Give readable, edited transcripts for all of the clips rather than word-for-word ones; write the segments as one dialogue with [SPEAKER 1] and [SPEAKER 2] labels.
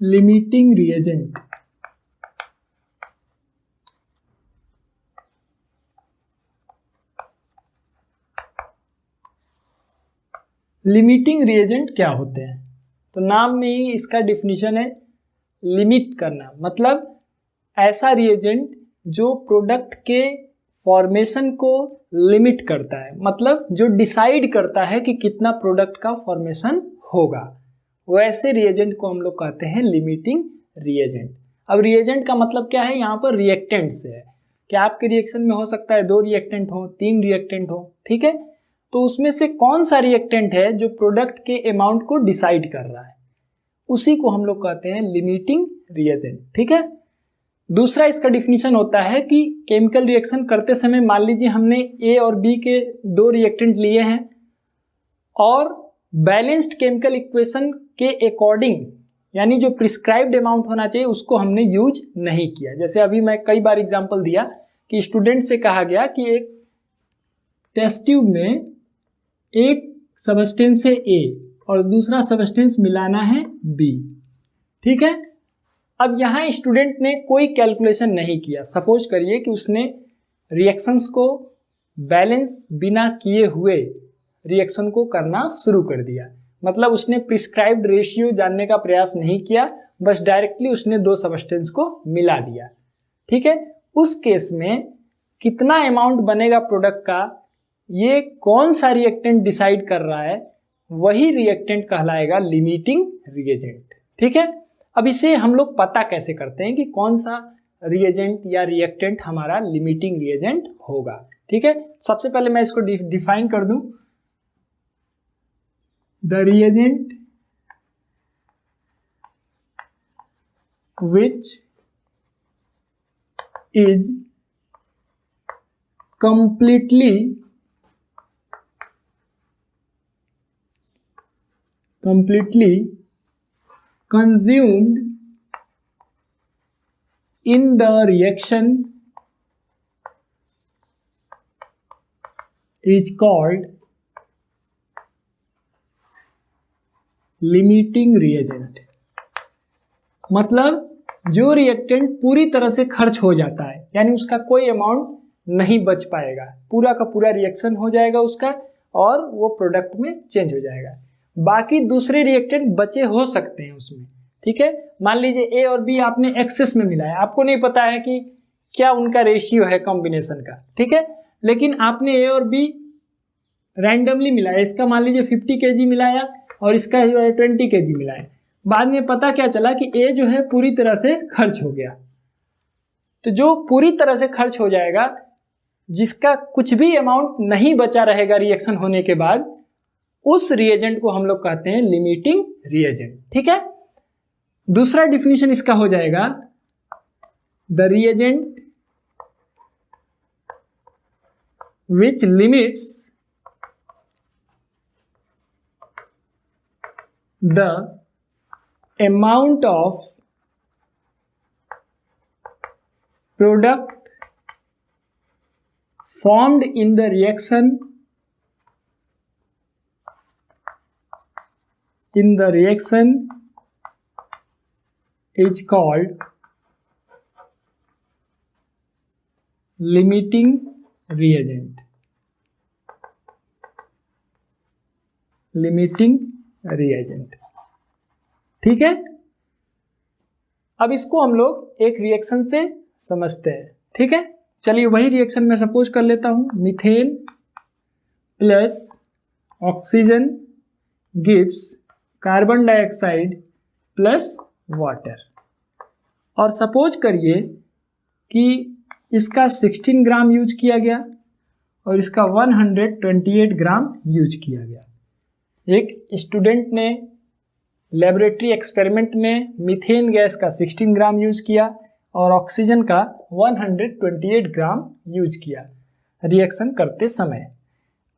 [SPEAKER 1] Limiting reagent. Limiting reagent क्या होते हैं? तो नाम में ही इसका डिफिनीशन है लिमिट करना, मतलब ऐसा रिएजेंट जो प्रोडक्ट के फॉर्मेशन को लिमिट करता है, मतलब जो डिसाइड करता है कि कितना प्रोडक्ट का फॉर्मेशन होगा, वैसे रिएजेंट को हम लोग कहते हैं लिमिटिंग रिएजेंट। अब रिएजेंट का मतलब क्या है? यहाँ पर रिएक्टेंट से है कि आपके रिएक्शन में हो सकता है 2 रिएक्टेंट हो, 3 रिएक्टेंट हो, ठीक है। तो उसमें से कौन सा रिएक्टेंट है जो प्रोडक्ट के अमाउंट को डिसाइड कर रहा है, उसी को हम लोग कहते हैं लिमिटिंग रिएजेंट, ठीक है। दूसरा इसका डिफिनीशन होता है कि केमिकल रिएक्शन करते समय मान लीजिए हमने ए और बी के 2 रिएक्टेंट लिए हैं और बैलेंस्ड केमिकल इक्वेशन के अकॉर्डिंग, यानी जो प्रिस्क्राइब्ड अमाउंट होना चाहिए उसको हमने यूज नहीं किया। जैसे अभी मैं कई बार एग्जांपल दिया कि स्टूडेंट से कहा गया कि एक टेस्ट ट्यूब में एक सबस्टेंस है ए और दूसरा सबस्टेंस मिलाना है बी, ठीक है। अब यहाँ स्टूडेंट ने कोई कैलकुलेशन नहीं किया। सपोज करिए कि उसने रिएक्शंस को बैलेंस बिना किए हुए रिएक्शन को करना शुरू कर दिया, मतलब उसने प्रिस्क्राइब्ड रेशियो जानने का प्रयास नहीं किया, बस डायरेक्टली उसने 2 सबस्टेंस को मिला दिया, ठीक है। उस केस में कितना अमाउंट बनेगा प्रोडक्ट का, ये कौन सा रिएक्टेंट डिसाइड कर रहा है, वही रिएक्टेंट कहलाएगा लिमिटिंग रिएजेंट, ठीक है। अब इसे हम लोग पता कैसे करते हैं कि कौन सा रिएजेंट या रिएक्टेंट हमारा लिमिटिंग रिएजेंट होगा, ठीक है। सबसे पहले मैं इसको डिफाइन कर दूं। The reagent which is completely consumed in the reaction is called limiting reagent। मतलब जो रिएक्टेंट पूरी तरह से खर्च हो जाता है, यानी उसका कोई अमाउंट नहीं बच पाएगा, पूरा का पूरा रिएक्शन हो जाएगा उसका और वो प्रोडक्ट में चेंज हो जाएगा। बाकी दूसरे रिएक्टेंट बचे हो सकते हैं उसमें, ठीक है। मान लीजिए ए और बी आपने एक्सेस में मिलाया, आपको नहीं पता है कि क्या उनका रेशियो है कॉम्बिनेशन का, ठीक है, लेकिन आपने ए और बी रैंडमली मिलाया, इसका मान लीजिए 50 kg मिलाया और इसका जो है 20 kg मिलाया। बाद में पता क्या चला कि ए जो है पूरी तरह से खर्च हो गया। तो जो पूरी तरह से खर्च हो जाएगा, जिसका कुछ भी अमाउंट नहीं बचा रहेगा रिएक्शन होने के बाद, उस रिएजेंट को हम लोग कहते हैं लिमिटिंग रिएजेंट, ठीक है। दूसरा डिफिनीशन इसका हो जाएगा the reagent which limits the amount of product formed in the reaction is called limiting reagent। Limiting reagent, ठीक है। अब इसको हम लोग एक रिएक्शन से समझते हैं, ठीक है। चलिए वही रिएक्शन में सपोज कर लेता हूं, methane plus oxygen gives carbon dioxide plus water. और सपोज करिए कि इसका 16 ग्राम यूज किया गया और इसका 128 ग्राम यूज किया गया। एक स्टूडेंट ने लेबोरेटरी एक्सपेरिमेंट में मीथेन गैस का 16 ग्राम यूज किया और ऑक्सीजन का 128 ग्राम यूज किया रिएक्शन करते समय।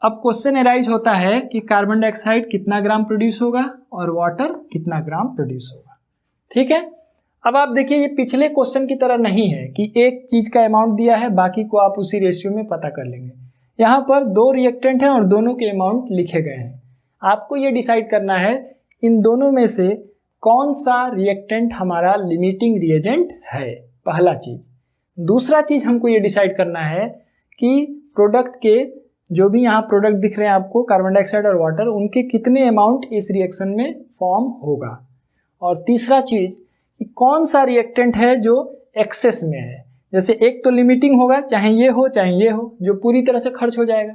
[SPEAKER 1] अब क्वेश्चन अराइज होता है कि कार्बन डाइऑक्साइड कितना ग्राम प्रोड्यूस होगा और वाटर कितना ग्राम प्रोड्यूस होगा, ठीक है। अब आप देखिए ये पिछले क्वेश्चन की तरह नहीं है कि एक चीज का अमाउंट दिया है, बाकी को आप उसी रेशियो में पता कर लेंगे। यहाँ पर 2 रिएक्टेंट हैं और दोनों के अमाउंट लिखे गए हैं। आपको ये डिसाइड करना है इन दोनों में से कौन सा रिएक्टेंट हमारा लिमिटिंग रिएजेंट है, पहला चीज। दूसरा चीज हमको ये डिसाइड करना है कि प्रोडक्ट के जो भी यहाँ प्रोडक्ट दिख रहे हैं आपको, कार्बन डाइऑक्साइड और वाटर, उनके कितने अमाउंट इस रिएक्शन में फॉर्म होगा। और तीसरा चीज कि कौन सा रिएक्टेंट है जो एक्सेस में है। जैसे एक तो लिमिटिंग होगा, चाहे ये हो जो पूरी तरह से खर्च हो जाएगा,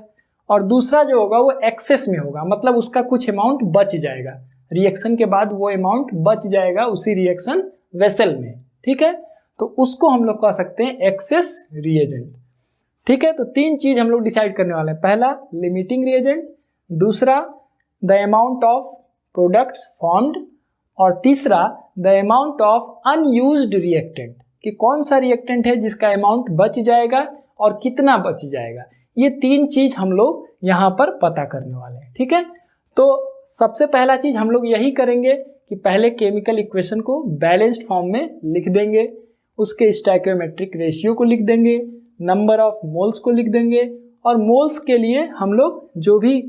[SPEAKER 1] और दूसरा जो होगा वो एक्सेस में होगा, मतलब उसका कुछ अमाउंट बच जाएगा, रिएक्शन के बाद वो अमाउंट बच जाएगा उसी रिएक्शन वेसल में। ठीक है, तो उसको हम लोग कह सकते हैं एक्सेस रिएजेंट। ठीक है, तो तीन चीज हम लोग डिसाइड करने वाले हैं। पहला लिमिटिंग रिएजेंट, दूसरा the amount of products formed, और तीसरा the amount of unused reactant, कि कौन सा रिएक्टेंट है जिसका अमाउंट बच जाएगा और कितना बच जाएगा। ये तीन चीज हम लोग यहाँ पर पता करने वाले हैं। ठीक है, तो सबसे पहला चीज हम लोग यही करेंगे कि पहले केमिकल इक्वेशन को बैलेंस्ड फॉर्म में लिख देंगे, उसके स्टोइकियोमेट्रिक रेशियो को लिख देंगे, नंबर ऑफ मोल्स को लिख देंगे, और मोल्स के लिए हम लोग जो भी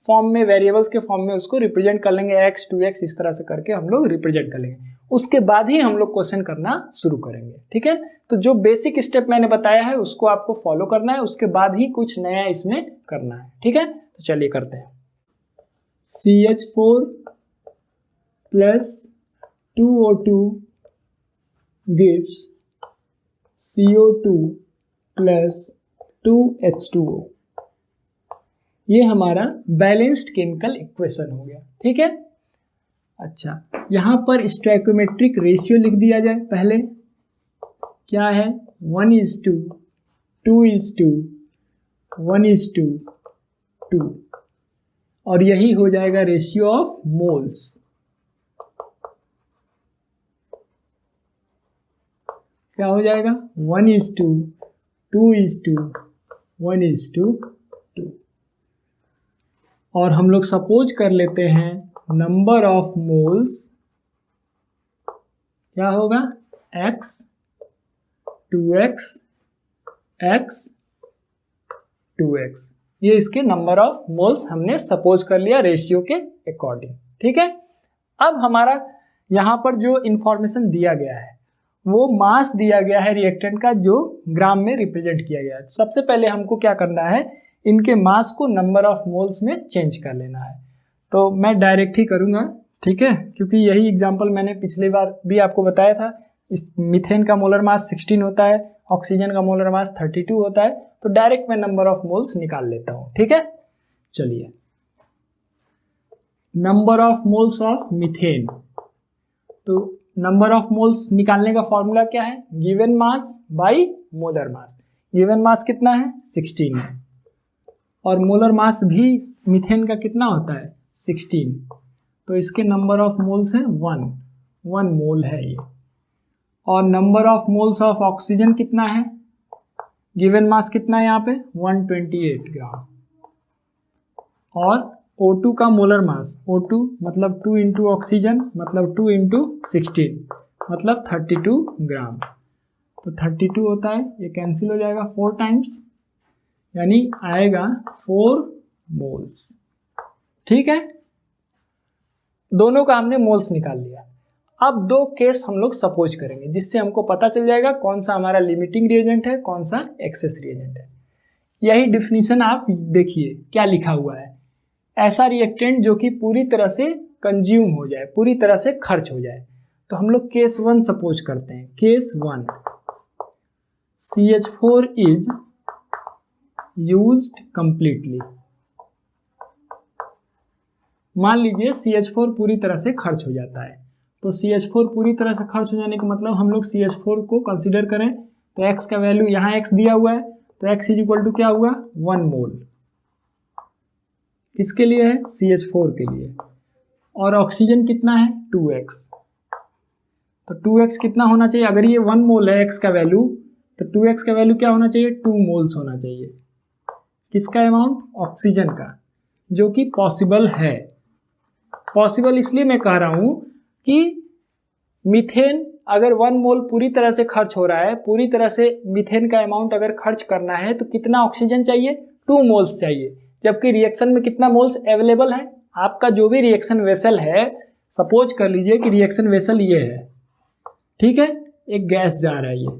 [SPEAKER 1] फॉर्म में, वेरिएबल्स के फॉर्म में उसको रिप्रेजेंट कर लेंगे, x 2x इस तरह से करके हम लोग रिप्रेजेंट कर लेंगे। उसके बाद ही हम लोग क्वेश्चन करना शुरू करेंगे। ठीक है, तो जो बेसिक स्टेप मैंने बताया है उसको आपको फॉलो करना है, उसके बाद ही कुछ नया इसमें करना है। ठीक है, तो चलिए करते हैं। CH4 plus 2O2 gives CO2 plus 2H2O। ये हमारा बैलेंस्ड केमिकल इक्वेशन हो गया। ठीक है, अच्छा, यहाँ पर स्टोइकियोमेट्रिक रेशियो लिख दिया जाए। पहले क्या है, 1:2, 2:2, 1:2, और यही हो जाएगा रेशियो ऑफ मोल्स। क्या हो जाएगा, 1:2, 2:2, 1:2। और हम लोग सपोज कर लेते हैं नंबर ऑफ मोल्स क्या होगा, x, 2x, x, 2x। ये इसके नंबर ऑफ मोल्स हमने सपोज कर लिया रेशियो के अकॉर्डिंग। ठीक है, अब हमारा यहाँ पर जो इंफॉर्मेशन दिया गया है वो मास दिया गया है रिएक्टेंट का, जो ग्राम में रिप्रेजेंट किया गया है। सबसे पहले हमको क्या करना है, इनके मास को नंबर ऑफ मोल्स में चेंज कर लेना है। तो मैं डायरेक्ट ही करूँगा, ठीक है, क्योंकि यही एग्जाम्पल मैंने पिछली बार भी आपको बताया था। इस मीथेन का मोलर मास 16 होता है, ऑक्सीजन का मोलर मास 32 होता है, तो डायरेक्ट मैं नंबर ऑफ मोल्स निकाल लेता हूँ। ठीक है, चलिए, number of moles of methane. तो नंबर ऑफ मोल्स निकालने का फॉर्मूला क्या है, given mass by molar mass. Given mass कितना है, 16 है, और मोलर मास भी मीथेन का कितना होता है, 16। तो इसके नंबर ऑफ मोल्स हैं 1 मोल है ये। और number of moles of oxygen कितना है, गिवन मास कितना है यहाँ पे, 128 ग्राम। और O2 का मोलर मास, O2 मतलब 2 इंटू ऑक्सीजन मतलब 2 इंटू 16 मतलब 32 ग्राम। तो 32 होता है, ये कैंसिल हो जाएगा 4 टाइम्स, यानी आएगा 4 मोल्स। ठीक है, दोनों का हमने मोल्स निकाल लिया। अब दो केस हम लोग सपोज करेंगे जिससे हमको पता चल जाएगा कौन सा हमारा लिमिटिंग रिएजेंट है, कौन सा एक्सेस रिएजेंट है। यही डिफिनीशन आप देखिए क्या लिखा हुआ है, ऐसा रिएक्टेंट जो कि पूरी तरह से कंज्यूम हो जाए, पूरी तरह से खर्च हो जाए। तो हम लोग केस 1 सपोज करते हैं। Case 1, CH4 is used completely. मान लीजिए CH4 पूरी तरह से खर्च हो जाता है। तो CH4 पूरी तरह से खर्च हो जाने का मतलब हम लोग CH4 को कंसीडर करें तो x का वैल्यू, यहाँ x दिया हुआ है तो x इज इक्वल टू क्या हुआ, 1 मोल। किसके लिए है, CH4 के लिए। और ऑक्सीजन कितना है, 2x। तो 2x कितना होना चाहिए, अगर ये 1 मोल है x का वैल्यू, तो 2x का वैल्यू क्या होना चाहिए, 2 मोल्स होना चाहिए। किसका अमाउंट, ऑक्सीजन का, जो कि पॉसिबल है। पॉसिबल इसलिए मैं कह रहा हूं कि मीथेन अगर 1 मोल पूरी तरह से खर्च हो रहा है, पूरी तरह से मीथेन का अमाउंट अगर खर्च करना है तो कितना ऑक्सीजन चाहिए, 2 मोल्स चाहिए। जबकि रिएक्शन में कितना मोल्स अवेलेबल है, आपका जो भी रिएक्शन वेसल है सपोज कर लीजिए कि रिएक्शन वेसल ये है, ठीक है, एक गैस जा रहा है ये,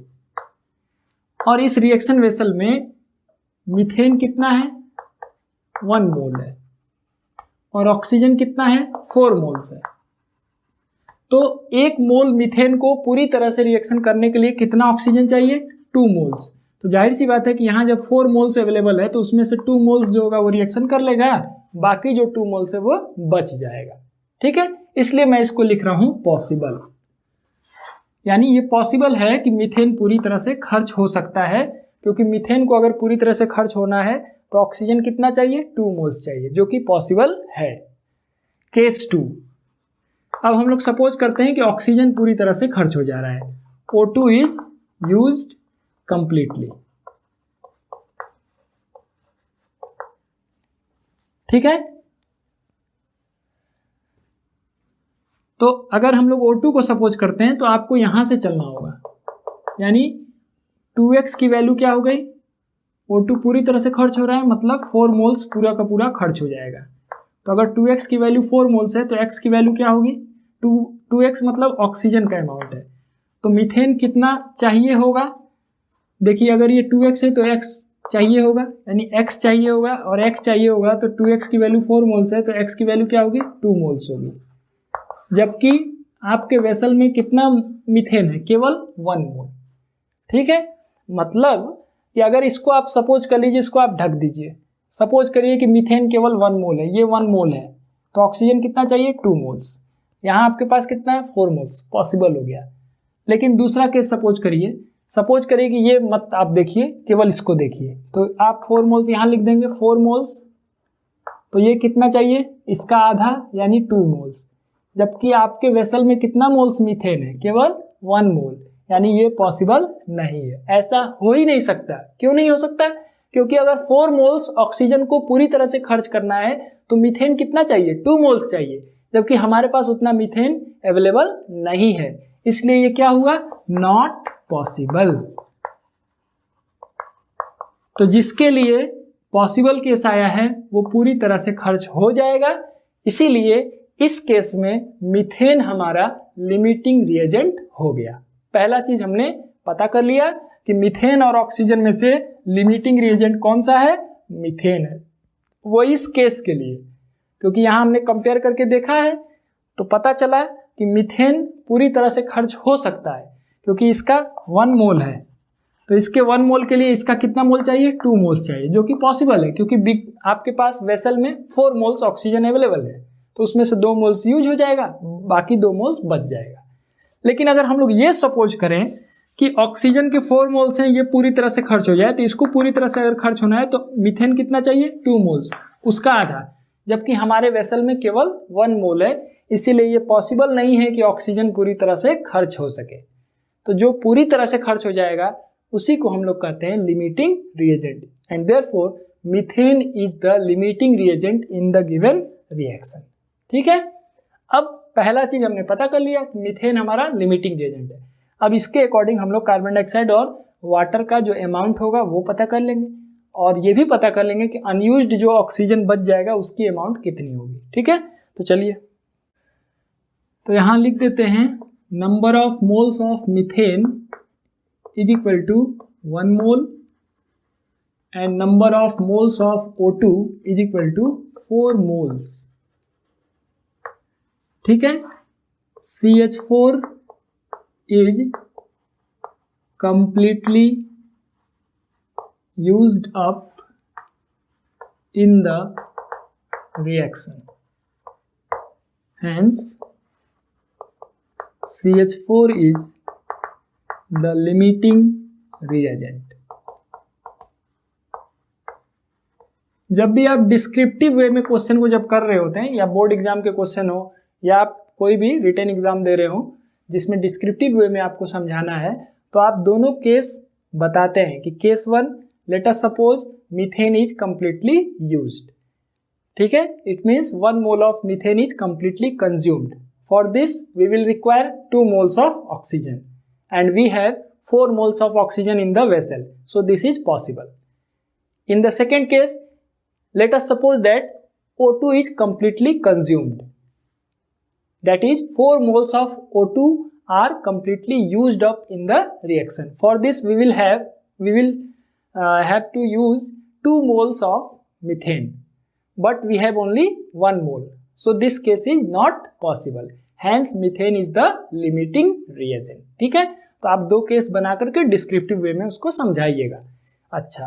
[SPEAKER 1] और इस रिएक्शन वेसल में मीथेन कितना है 1 मोल है और ऑक्सीजन कितना है 4 मोल्स है। तो 1 मोल मीथेन को पूरी तरह से रिएक्शन करने के लिए कितना ऑक्सीजन चाहिए 2 मोल्स। तो जाहिर सी बात है कि यहाँ जब 4 मोल्स अवेलेबल है तो उसमें से 2 मोल्स जो होगा वो रिएक्शन कर लेगा, बाकी जो 2 मोल्स है वो बच जाएगा, ठीक है। इसलिए मैं इसको लिख रहा हूं पॉसिबल, यानी ये पॉसिबल है कि मीथेन पूरी तरह से खर्च हो सकता है, क्योंकि मीथेन को अगर पूरी तरह से खर्च होना है तो ऑक्सीजन कितना चाहिए 2 मोल्स चाहिए, जो कि पॉसिबल है। केस 2, अब हम लोग सपोज करते हैं कि ऑक्सीजन पूरी तरह से खर्च हो जा रहा है, O2 इज यूज्ड कंप्लीटली, ठीक है। तो अगर हम लोग O2 को सपोज करते हैं तो आपको यहां से चलना होगा, यानी 2x की वैल्यू क्या हो गई, O2 पूरी तरह से खर्च हो रहा है मतलब 4 मोल्स पूरा का पूरा खर्च हो जाएगा। तो अगर 2x की वैल्यू 4 मोल्स है तो x की वैल्यू क्या होगी 2x मतलब ऑक्सीजन का अमाउंट है। तो मीथेन कितना चाहिए होगा, देखिए अगर ये 2x है तो x चाहिए होगा, यानी x चाहिए होगा, और x चाहिए होगा तो 2x की वैल्यू 4 मोल्स है तो x की वैल्यू क्या होगी 2 मोल्स होगी। जबकि आपके वेसल में कितना मीथेन है केवल 1 मोल, ठीक है। मतलब कि अगर इसको आप सपोज कर लीजिए, इसको आप ढक दीजिए, सपोज करिए कि मीथेन केवल 1 मोल है, ये 1 मोल है, तो ऑक्सीजन कितना चाहिए 2 मोल्स, यहाँ आपके पास कितना है 4 मोल्स, पॉसिबल हो गया। लेकिन दूसरा केस सपोज करिए कि ये मत आप देखिए, केवल इसको देखिए, तो आप 4 मोल्स यहाँ लिख देंगे 4 मोल्स, तो ये कितना चाहिए इसका आधा यानी 2 मोल्स, जबकि आपके वेसल में कितना मोल्स मीथेन है केवल 1 मोल, यानी ये पॉसिबल नहीं है, ऐसा हो ही नहीं सकता। क्यों नहीं हो सकता, क्योंकि अगर 4 मोल्स ऑक्सीजन को पूरी तरह से खर्च करना है तो मीथेन कितना चाहिए 2 मोल्स चाहिए, जबकि हमारे पास उतना मीथेन अवेलेबल नहीं है, इसलिए ये क्या हुआ नॉट पॉसिबल। तो जिसके लिए पॉसिबल केस आया है वो पूरी तरह से खर्च हो जाएगा, इसीलिए इस केस में मीथेन हमारा लिमिटिंग रिएजेंट हो गया। पहला चीज हमने पता कर लिया कि मीथेन और ऑक्सीजन में से लिमिटिंग रिएजेंट कौन सा है, मीथेन है। वो इस केस के लिए, क्योंकि यहां हमने कंपेयर करके देखा है तो पता चला कि मीथेन पूरी तरह से खर्च हो सकता है, क्योंकि इसका 1 मोल है, तो इसके 1 मोल के लिए इसका कितना मोल चाहिए 2 मोल्स चाहिए, जो कि पॉसिबल है, क्योंकि आपके पास वेसल में 4 मोल्स ऑक्सीजन अवेलेबल है, तो उसमें से 2 मोल्स यूज हो जाएगा, बाकी 2 मोल्स बच जाएगा। लेकिन अगर हम लोग ये सपोज करें कि ऑक्सीजन के 4 मोल्स हैं, ये पूरी तरह से खर्च हो जाए, तो इसको पूरी तरह से अगर खर्च होना है तो मीथेन कितना चाहिए 2 मोल्स, उसका आधा, जबकि हमारे वेसल में केवल 1 मोल है, इसीलिए ये पॉसिबल नहीं है कि ऑक्सीजन पूरी तरह से खर्च हो सके। तो जो पूरी तरह से खर्च हो जाएगा उसी को हम लोग कहते हैं limiting reagent, and therefore methane is the limiting reagent in the given reaction, ठीक है। अब पहला चीज हमने पता कर लिया कि मीथेन हमारा लिमिटिंग रिएजेंट है। अब इसके अकॉर्डिंग हम लोग कार्बन डाइऑक्साइड और वाटर का जो अमाउंट होगा वो पता कर लेंगे, और ये भी पता कर लेंगे कि अनयूज्ड जो ऑक्सीजन बच जाएगा उसकी अमाउंट कितनी होगी, ठीक है। तो चलिए, तो यहां लिख देते हैं number of moles of methane is equal to 1 mole and number of moles of O2 is equal to 4 moles, ठीक है। CH4 is completely used up in the reaction, hence CH4 is the limiting reagent। जब भी आप descriptive वे में question को जब कर रहे होते हैं, या बोर्ड एग्जाम के क्वेश्चन हो या आप कोई भी रिटन एग्जाम दे रहे हो जिसमें डिस्क्रिप्टिव वे में आपको समझाना है, तो आप दोनों केस बताते हैं कि case 1 let us suppose methane is completely used, ठीक है, it means 1 mole of methane is completely consumed, for this we will require 2 moles of oxygen and we have 4 moles of oxygen in the vessel, so this is possible. In the second case let us suppose that O2 is completely consumed, that is 4 moles of O2 are completely used up in the reaction. For this we will have to use 2 moles of methane, but we have only 1 mole, so this case is not possible. Hence methane is the limiting reagent. ठीक है, तो आप 2 case बना करके descriptive वे में उसको समझाइएगा. अच्छा,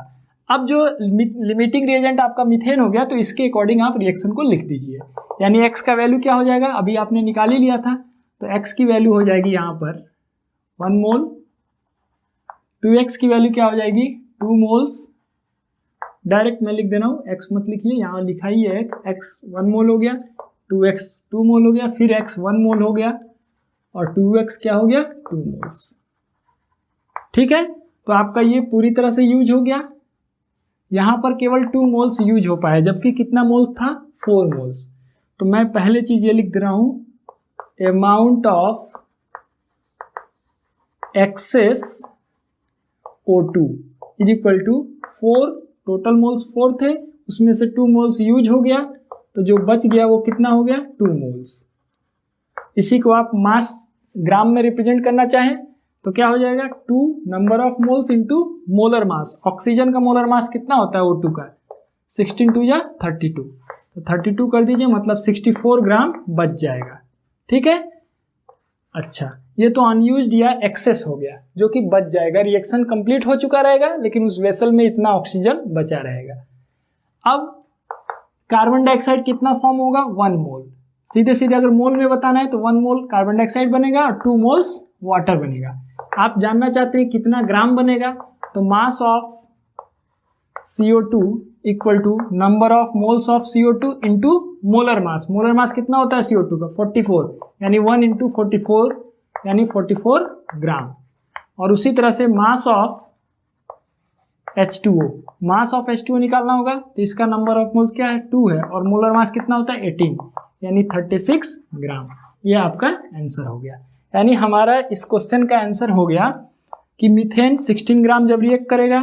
[SPEAKER 1] अब जो लिमिटिंग रिएजेंट आपका मीथेन हो गया, तो इसके अकॉर्डिंग आप रिएक्शन को लिख दीजिए. यानी x का वैल्यू क्या हो जाएगा, अभी आपने निकाल ही लिया था, तो x की वैल्यू हो जाएगी यहाँ पर 1 मोल. 2x की वैल्यू क्या हो जाएगी 2 मोल्स. डायरेक्ट मैं लिख दे रहा हूँ, x मत लिखिए, यहाँ लिखा ही है x 1 मोल हो गया, 2x 2 मोल हो गया, फिर x 1 मोल हो गया, और 2x क्या हो गया 2 मोल्स. ठीक है, तो आपका ये पूरी तरह से यूज हो गया. यहाँ पर केवल 2 मोल्स यूज हो पाए, जबकि कितना मोल्स था 4 मोल्स. तो मैं पहले चीज ये लिख दे रहा हूं, amount of excess O2 is equal to 4, total moles 4 थे, उसमें से 2 मोल्स यूज हो गया, तो जो बच गया वो कितना हो गया 2 मोल्स. इसी को आप मास ग्राम में रिप्रेजेंट करना चाहें तो क्या हो जाएगा 2 number of moles into molar mass. Oxygen का मोलर मास कितना होता है O2 का 16 2 या 32, तो 32 कर दीजिए, मतलब 64 ग्राम बच जाएगा. ठीक है, अच्छा ये तो अनयूज्ड या एक्सेस हो गया, जो कि बच जाएगा. रिएक्शन कंप्लीट हो चुका रहेगा, लेकिन उस वेसल में इतना ऑक्सीजन बचा रहेगा. अब कार्बन डाइऑक्साइड कितना फॉर्म होगा 1 मोल. सीधे सीधे अगर मोल में बताना है तो 1 मोल कार्बन डाइऑक्साइड बनेगा और 2 मोल्स वाटर बनेगा. आप जानना चाहते हैं कितना ग्राम बनेगा, तो mass of CO2 equal to number of moles of CO2 into molar mass. Molar mass कितना होता है CO2 का 44, यानी 1 इंटू 44 यानी 44 ग्राम. और उसी तरह से mass of H2O, mass of H2O निकालना होगा, तो इसका नंबर ऑफ मोल्स क्या है 2 है, और मोलर मास कितना होता है 18 यानी 36 ग्राम. ये आपका आंसर हो गया. यानी हमारा इस क्वेश्चन का आंसर हो गया कि मीथेन 16 ग्राम जब रिएक्ट करेगा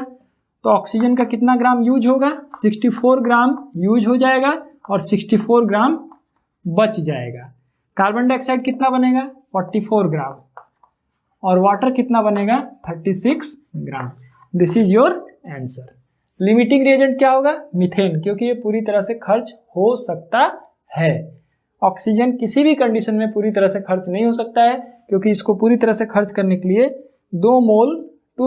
[SPEAKER 1] तो ऑक्सीजन का कितना ग्राम यूज होगा 64 ग्राम यूज हो जाएगा, और 64 ग्राम बच जाएगा. कार्बन डाइऑक्साइड कितना बनेगा 44 ग्राम, और वाटर कितना बनेगा 36 gram. This is your answer. Limiting reagent क्या होगा मीथेन, क्योंकि ये पूरी तरह से खर्च हो सकता है. ऑक्सीजन किसी भी कंडीशन में पूरी तरह से खर्च नहीं हो सकता है, क्योंकि इसको पूरी तरह से खर्च करने के लिए 2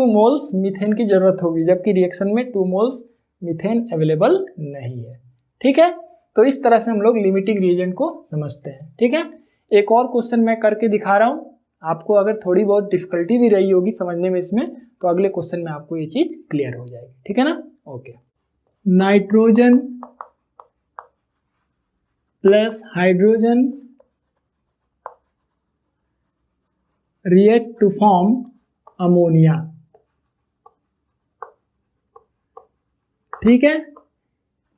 [SPEAKER 1] मोल्स मीथेन की जरूरत होगी, जबकि रिएक्शन में 2 मोल्स मीथेन अवेलेबल नहीं है. ठीक है, तो इस तरह से हम लोग लिमिटिंग रिएजेंट को समझते हैं. ठीक है, एक और क्वेश्चन मैं करके दिखा रहा हूँ. आपको अगर थोड़ी बहुत डिफिकल्टी भी रही होगी समझने में इसमें, तो अगले क्वेश्चन में आपको ये चीज क्लियर हो जाएगी. ठीक है ना. Okay, nitrogen plus hydrogen react to form ammonia. ठीक है,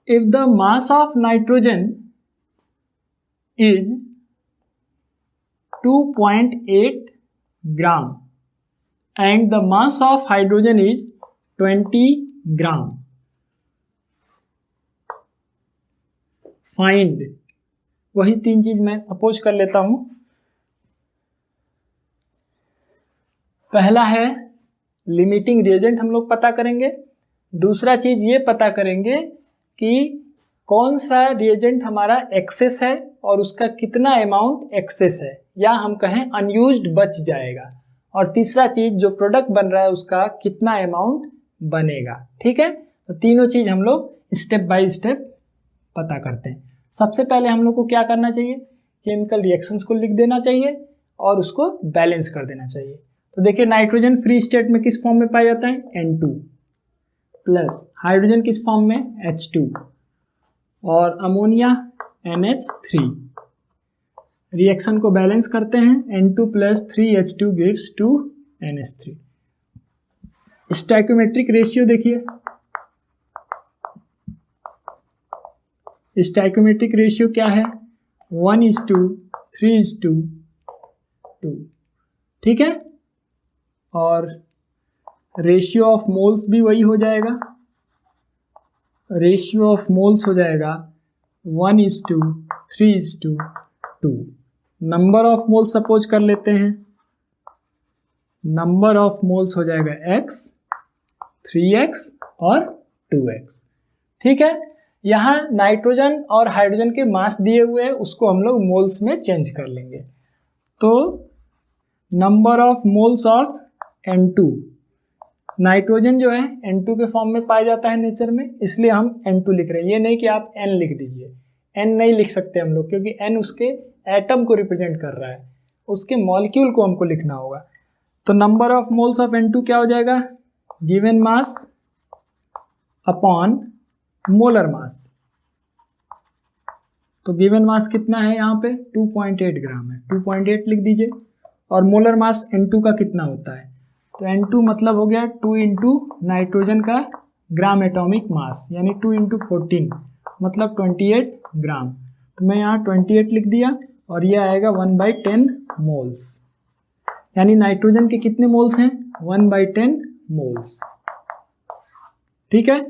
[SPEAKER 1] if the mass of nitrogen is 2.8 gram and the mass of hydrogen is 20 gram, find. वही 3 चीज मैं सपोज कर लेता हूं. पहला है लिमिटिंग रिएजेंट हम लोग पता करेंगे. दूसरा चीज ये पता करेंगे कि कौन सा रिएजेंट हमारा एक्सेस है और उसका कितना अमाउंट एक्सेस है, या हम कहें अनयूज्ड बच जाएगा. और तीसरा चीज जो प्रोडक्ट बन रहा है उसका कितना अमाउंट बनेगा. ठीक है, तो तीनों चीज हम लोग स्टेप बाय स्टेप पता करते हैं. सबसे पहले हम लोग को क्या करना चाहिए, केमिकल रिएक्शंस को लिख देना चाहिए और उसको बैलेंस कर देना चाहिए. तो देखिए, नाइट्रोजन फ्री स्टेट में किस फॉर्म में पाया जाता है N2, प्लस हाइड्रोजन किस फॉर्म में H2, और अमोनिया NH3. रिएक्शन को बैलेंस करते हैं, N2 plus 3H2 gives 2 NH3. Stoichiometric ratio देखिए, स्टोइकोमेट्रिक रेशियो क्या है 1:3:2. ठीक है, और रेशियो ऑफ मोल्स भी वही हो जाएगा. रेशियो ऑफ मोल्स हो जाएगा 1:3:2. नंबर ऑफ मोल्स सपोज कर लेते हैं, नंबर ऑफ मोल्स हो जाएगा x, 3x और 2x। ठीक है, यहाँ नाइट्रोजन और हाइड्रोजन के मास दिए हुए हैं, उसको हम लोग मोल्स में चेंज कर लेंगे। तो number of moles of N2, nitrogen जो है N2 के फॉर्म में पाया जाता है नेचर में, इसलिए हम N2 लिख रहे हैं। ये नहीं कि आप N लिख दीजिए, N नहीं लिख सकते हम लोग, क्योंकि N उसके एटम को रिप्रेजेंट कर रहा है, उसके मॉलिक्यूल को हमको लिखना होगा। तो number of moles of N2 क्या हो जाएगा, given mass upon molar mass. तो गिवन मास कितना है यहाँ पे 2.8 ग्राम है, 2.8 लिख दीजिए। और मोलर मास N2 का कितना होता है, तो N2 मतलब हो गया 2 इंटू नाइट्रोजन का ग्राम एटॉमिक मास, यानी 2 इंटू 14 मतलब 28 ग्राम। तो मैं यहाँ 28 लिख दिया और ये आएगा 1/10 मोल्स, यानी नाइट्रोजन के कितने मोल्स हैं 1/10 मोल्स। ठीक है,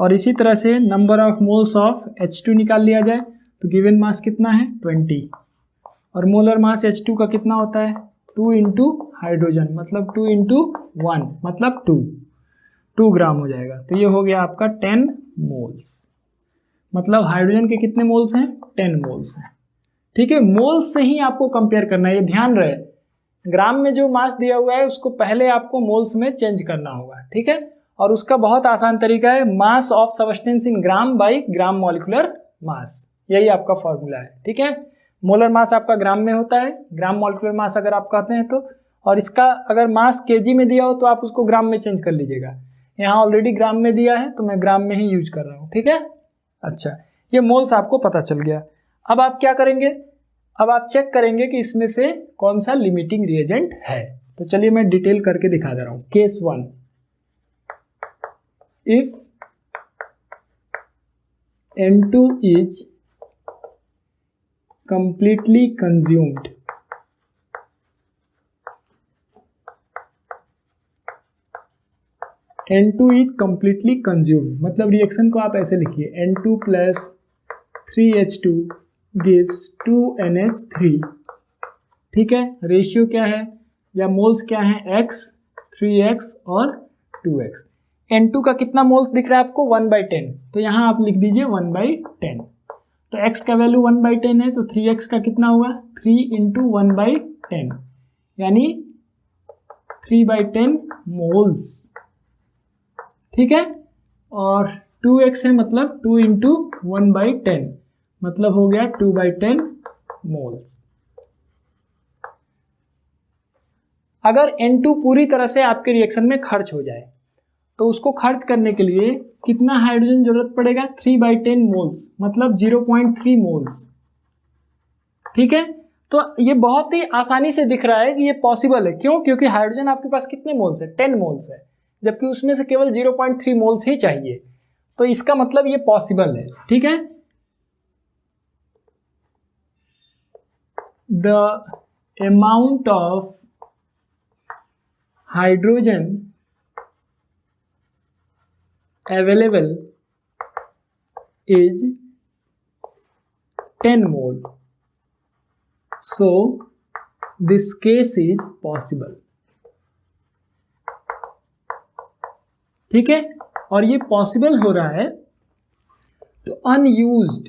[SPEAKER 1] और इसी तरह से number of moles of H2 निकाल लिया जाए तो गिवन मास कितना है 20, और मोलर मास H2 का कितना होता है 2 इंटू हाइड्रोजन मतलब 2 इंटू 1 मतलब 2 ग्राम हो जाएगा। तो ये हो गया आपका 10 मोल्स, मतलब हाइड्रोजन के कितने मोल्स हैं 10 मोल्स हैं। ठीक है, मोल्स से ही आपको कंपेयर करना है, ये ध्यान रहे, ग्राम में जो मास दिया हुआ है उसको पहले आपको मोल्स में चेंज करना होगा। ठीक है, और उसका बहुत आसान तरीका है, mass of substance in gram by gram molecular mass, यही आपका फॉर्मूला है। ठीक है, मोलर मास आपका ग्राम में होता है, ग्राम मॉलिक्यूलर मास अगर आप कहते हैं तो, और इसका अगर मास केजी में दिया हो तो आप उसको ग्राम में चेंज कर लीजिएगा। यहाँ ऑलरेडी ग्राम में दिया है तो मैं ग्राम में ही यूज कर रहा हूँ। ठीक है, अच्छा, ये मोल्स आपको पता चल गया। अब आप क्या करेंगे, अब आप चेक करेंगे कि इसमें से कौन सा लिमिटिंग रिएजेंट है। तो चलिए मैं डिटेल करके दिखा दे रहा हूँ। Case 1, if N2 is completely consumed, N2 is completely consumed मतलब रिएक्शन को आप ऐसे लिखिए, N2 plus 3H2 gives 2NH3। ठीक है, रेशियो क्या है या मोल्स क्या है x, 3x और 2x। N2 का कितना मोल्स दिख रहा है आपको 1/10, तो यहाँ आप लिख दीजिए 1/10। तो x का वैल्यू 1/10 है तो 3x का कितना हुआ 3 इंटू 1/10 यानी 3/10 मोल्स। ठीक है, और 2x है मतलब 2 इंटू 1/10 मतलब हो गया 2/10 मोल्स। अगर N2 पूरी तरह से आपके रिएक्शन में खर्च हो जाए तो उसको खर्च करने के लिए कितना हाइड्रोजन जरूरत पड़ेगा 3/10 मोल्स मतलब 0.3 मोल्स। ठीक है, तो ये बहुत ही आसानी से दिख रहा है कि ये पॉसिबल है। क्यों, क्योंकि हाइड्रोजन आपके पास कितने मोल्स है 10 मोल्स है, जबकि उसमें से केवल 0.3 मोल्स ही चाहिए, तो इसका मतलब ये पॉसिबल है। ठीक है, the amount of hydrogen available is 10 mole, so this case is possible। ठीक है, और ये पॉसिबल हो रहा है तो अनयूज्ड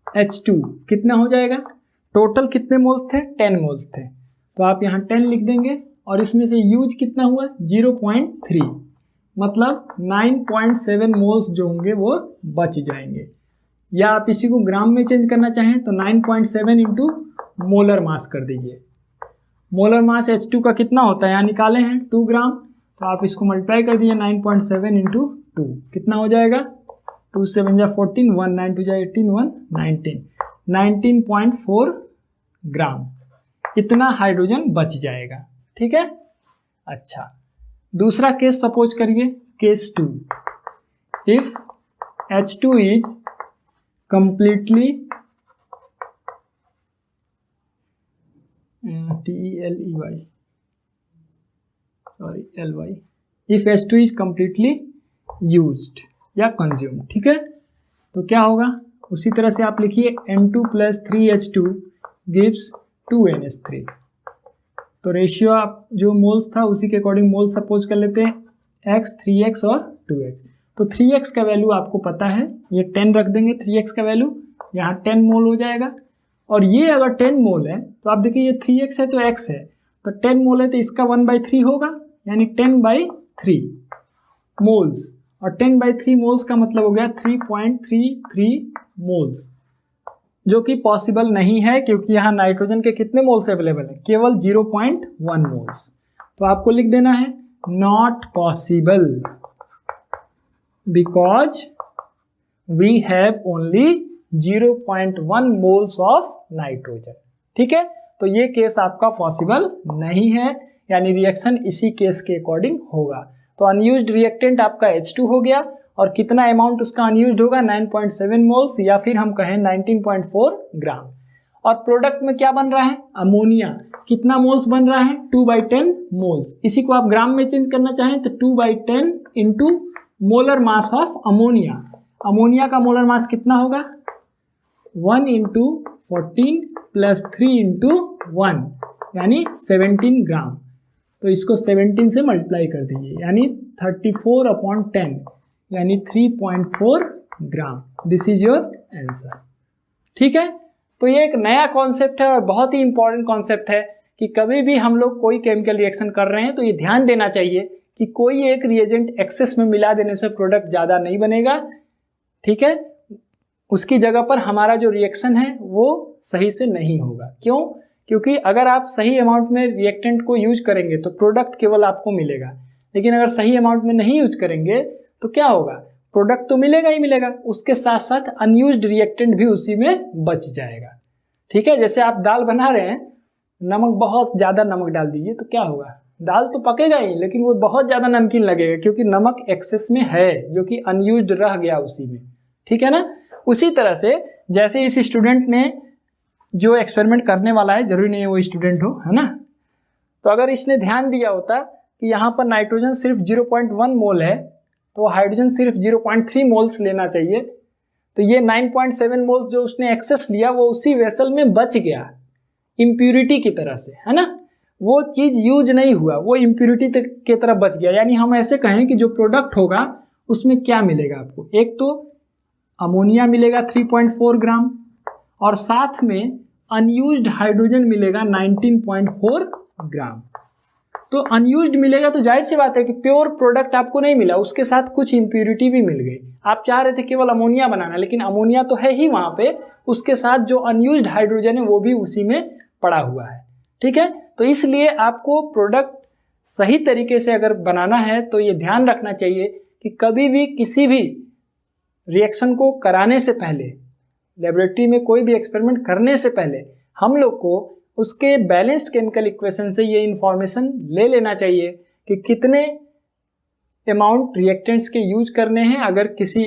[SPEAKER 1] H2 कितना हो जाएगा, टोटल कितने मोल्स थे 10 मोल्स थे, तो आप यहाँ 10 लिख देंगे और इसमें से यूज कितना हुआ 0.3 मतलब 9.7 मोल्स जो होंगे वो बच जाएंगे। या आप इसी को ग्राम में चेंज करना चाहें तो 9.7 इंटू मोलर मास कर दीजिए। मोलर मास H2 का कितना होता है यहाँ निकाले हैं 2 ग्राम, तो आप इसको मल्टीप्लाई कर दीजिए 9.7 इंटू 2 कितना हो जाएगा 2 7 जा 14, 1 9 2 जा 18, 1 19, 19.4 ग्राम इतना हाइड्रोजन बच जाएगा। ठीक है, अच्छा, दूसरा केस सपोज करिए, case 2, if H2 is completely if H2 is completely used या कंज्यूम। ठीक है, तो क्या होगा उसी तरह से आप लिखिए N2 plus 3H2 gives 2NH3। तो रेशियो आप जो मोल्स था उसी के अकॉर्डिंग मोल्स सपोज कर लेते हैं, x, 3x और 2x। तो 3x का वैल्यू आपको पता है, ये 10 रख देंगे 3x का वैल्यू, यहाँ 10 मोल हो जाएगा। और ये अगर 10 मोल है तो आप देखिए ये 3x है तो x है, तो 10 मोल है तो इसका 1/3 होगा, यानी 10/3 मोल्स। और 10/3 मोल्स का मतलब हो गया 3.33 मोल्स, जो कि पॉसिबल नहीं है क्योंकि यहाँ नाइट्रोजन के कितने मोल्स अवेलेबल है, केवल 0.1 मोल्स। तो आपको लिख देना है not possible because we have only 0.1 moles of nitrogen. ठीक है, तो ये केस आपका पॉसिबल नहीं है, यानी रिएक्शन इसी केस के अकॉर्डिंग होगा। तो अनयूज्ड रिएक्टेंट आपका H2 हो गया, और कितना अमाउंट उसका अनयूज्ड होगा 9.7 मोल्स, या फिर हम कहें 19.4 ग्राम। और प्रोडक्ट में क्या बन रहा है, अमोनिया। कितना मोल्स बन रहा है, 2/10 मोल्स। इसी को आप ग्राम में चेंज करना चाहें तो 2/10 into molar mass of ammonia. Ammonia का मोलर मास कितना होगा, 1 इंटू 14 प्लस 3 इंटू 1, यानी 17 ग्राम। तो इसको 17 से मल्टीप्लाई कर दीजिए, यानी 34/10, यानी 3.4 gram. This is your answer. ठीक है, तो ये एक नया कॉन्सेप्ट है और बहुत ही इंपॉर्टेंट कॉन्सेप्ट है कि कभी भी हम लोग कोई केमिकल रिएक्शन कर रहे हैं तो ये ध्यान देना चाहिए कि कोई एक रिएजेंट एक्सेस में मिला देने से प्रोडक्ट ज़्यादा नहीं बनेगा। ठीक है, उसकी जगह पर हमारा जो रिएक्शन है वो सही से नहीं होगा। क्यों? क्योंकि अगर आप सही अमाउंट में रिएक्टेंट को यूज करेंगे तो प्रोडक्ट केवल आपको मिलेगा, लेकिन अगर सही अमाउंट में नहीं यूज करेंगे तो क्या होगा, प्रोडक्ट तो मिलेगा ही मिलेगा, उसके साथ साथ अनयूज्ड रिएक्टेंट भी उसी में बच जाएगा। ठीक है, जैसे आप दाल बना रहे हैं, नमक बहुत ज़्यादा नमक डाल दीजिए तो क्या होगा, दाल तो पकेगा ही लेकिन वो बहुत ज़्यादा नमकीन लगेगा, क्योंकि नमक एक्सेस में है जो कि अनयूज्ड रह गया उसी में। ठीक है ना, उसी तरह से जैसे इस स्टूडेंट ने जो एक्सपेरिमेंट करने वाला है, जरूरी नहीं है वो स्टूडेंट हो, है ना, तो अगर इसने ध्यान दिया होता कि यहाँ पर नाइट्रोजन सिर्फ 0.1 मोल है तो हाइड्रोजन सिर्फ 0.3 मोल्स लेना चाहिए, तो ये 9.7 मोल्स जो उसने एक्सेस लिया वो उसी वेसल में बच गया इम्प्यूरिटी की तरह से, है ना, वो चीज यूज नहीं हुआ, वो इम्प्यूरिटी की तरह बच गया। यानी हम ऐसे कहें कि जो प्रोडक्ट होगा उसमें क्या मिलेगा आपको, एक तो अमोनिया मिलेगा 3.4 ग्राम, और साथ में अनयूज्ड हाइड्रोजन मिलेगा 19.4 ग्राम। तो अनयूज्ड मिलेगा तो जाहिर सी बात है कि प्योर प्रोडक्ट आपको नहीं मिला, उसके साथ कुछ इम्प्यूरिटी भी मिल गई। आप चाह रहे थे केवल अमोनिया बनाना, लेकिन अमोनिया तो है ही वहां पे, उसके साथ जो अनयूज्ड हाइड्रोजन है वो भी उसी में पड़ा हुआ है। ठीक है, तो इसलिए आपको प्रोडक्ट सही तरीके से अगर बनाना है तो ये ध्यान रखना चाहिए कि कभी भी किसी भी रिएक्शन को कराने से पहले, लेबोरेटरी में कोई भी एक्सपेरिमेंट करने से पहले हम लोग को उसके बैलेंस्ड केमिकल इक्वेशन से ये इंफॉर्मेशन ले लेना चाहिए कि कितने अमाउंट रिएक्टेंट्स के यूज करने हैं अगर किसी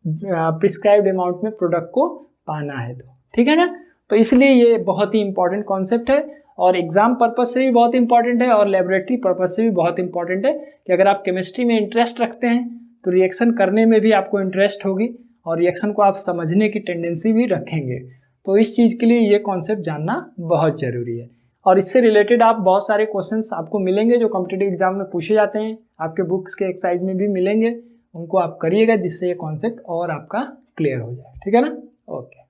[SPEAKER 1] प्रिस्क्राइब्ड अमाउंट में प्रोडक्ट को पाना है तो। ठीक है ना, तो इसलिए ये बहुत ही इंपॉर्टेंट कॉन्सेप्ट है और एग्जाम पर्पज से भी बहुत इंपॉर्टेंट है और लेबोरेटरी पर्पज से भी बहुत इंपॉर्टेंट है कि अगर आप केमिस्ट्री में इंटरेस्ट रखते हैं तो रिएक्शन करने में भी आपको इंटरेस्ट होगी और रिएक्शन को आप समझने की टेंडेंसी भी रखेंगे। तो इस चीज़ के लिए ये कॉन्सेप्ट जानना बहुत ज़रूरी है। और इससे रिलेटेड आप बहुत सारे क्वेश्चंस आपको मिलेंगे जो कॉम्पिटिटिव एग्जाम में पूछे जाते हैं, आपके बुक्स के एक्सरसाइज में भी मिलेंगे, उनको आप करिएगा जिससे ये कॉन्सेप्ट और आपका क्लियर हो जाए। ठीक है ना, ओके।